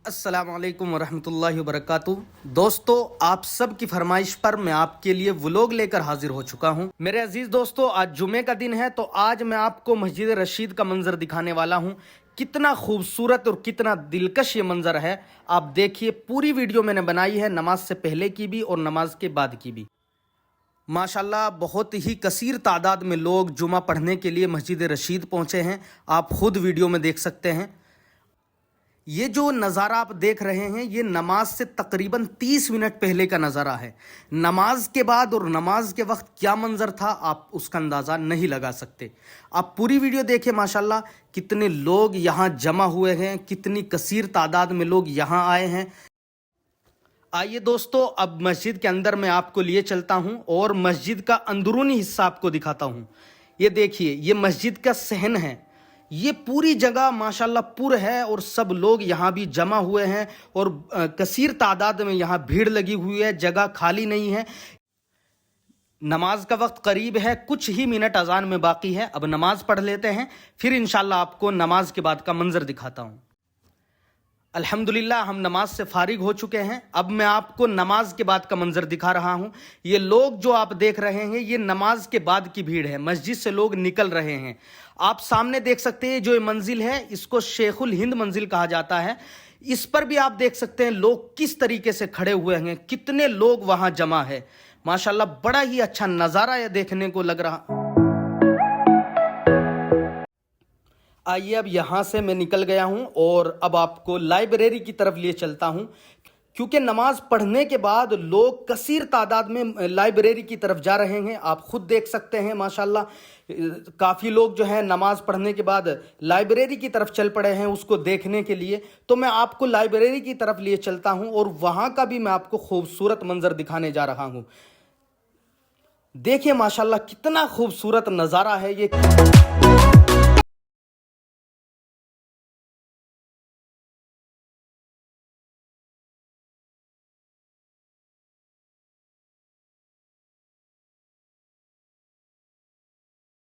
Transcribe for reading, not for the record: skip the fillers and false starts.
अस्सलामुअलैकुम वरहमतुल्लाहि वबरकातुहू। दोस्तों, आप सब की फरमाइश पर मैं आपके लिए व्लॉग लेकर हाजिर हो चुका हूं। मेरे अजीज दोस्तों, आज जुमे का दिन है तो आज मैं आपको मस्जिद रशीद का मंजर दिखाने वाला हूं। कितना खूबसूरत और कितना दिलकश ये मंजर है, आप देखिए। पूरी वीडियो मैंने बनाई है, नमाज से पहले की भी और नमाज के बाद की भी। माशाल्लाह बहुत ही कसीर तादाद में लोग जुमा पढ़ने के लिए मस्जिद रशीद पहुंचे हैं। आप खुद वीडियो में देख सकते हैं। ये जो नज़ारा आप देख रहे हैं, ये नमाज से तकरीबन 30 मिनट पहले का नज़ारा है। नमाज के बाद और नमाज के वक्त क्या मंजर था, आप उसका अंदाज़ा नहीं लगा सकते। आप पूरी वीडियो देखिए। माशाल्लाह कितने लोग यहाँ जमा हुए हैं, कितनी कसीर तादाद में लोग यहाँ आए हैं। आइए दोस्तों, अब मस्जिद के अंदर मैं आपको लिए चलता हूँ और मस्जिद का अंदरूनी हिस्सा आपको दिखाता हूँ। ये देखिए, ये मस्जिद का सहन है। ये पूरी जगह माशाल्लाह पुर है और सब लोग यहाँ भी जमा हुए हैं और कसीर तादाद में यहाँ भीड़ लगी हुई है, जगह खाली नहीं है। नमाज का वक्त करीब है, कुछ ही मिनट अजान में बाकी है। अब नमाज पढ़ लेते हैं, फिर इंशाल्लाह आपको नमाज के बाद का मंजर दिखाता हूँ। अल्हम्दुलिल्लाह हम नमाज से फारिग हो चुके हैं। अब मैं आपको नमाज के बाद का मंजर दिखा रहा हूं। ये लोग जो आप देख रहे हैं, ये नमाज के बाद की भीड़ है। मस्जिद से लोग निकल रहे हैं। आप सामने देख सकते हैं जो ये मंजिल है, इसको शेखुल हिंद मंजिल कहा जाता है। इस पर भी आप देख सकते हैं लोग किस तरीके से खड़े हुए हैं, कितने लोग वहां जमा है। माशाल्लाह बड़ा ही अच्छा नज़ारा यह देखने को लग रहा। आइए, अब यहाँ से मैं निकल गया हूँ और अब आपको लाइब्रेरी की तरफ लिए चलता हूँ, क्योंकि नमाज पढ़ने के बाद लोग कसीर तादाद में लाइब्रेरी की तरफ जा रहे हैं। आप खुद देख सकते हैं माशाल्लाह काफ़ी लोग जो है नमाज पढ़ने के बाद लाइब्रेरी की तरफ चल पड़े हैं उसको देखने के लिए। तो मैं आपको लाइब्रेरी की तरफ लिए चलता हूँ और वहाँ का भी मैं आपको खूबसूरत मंजर दिखाने जा रहा हूँ। देखिए माशाल्लाह कितना खूबसूरत नज़ारा है ये।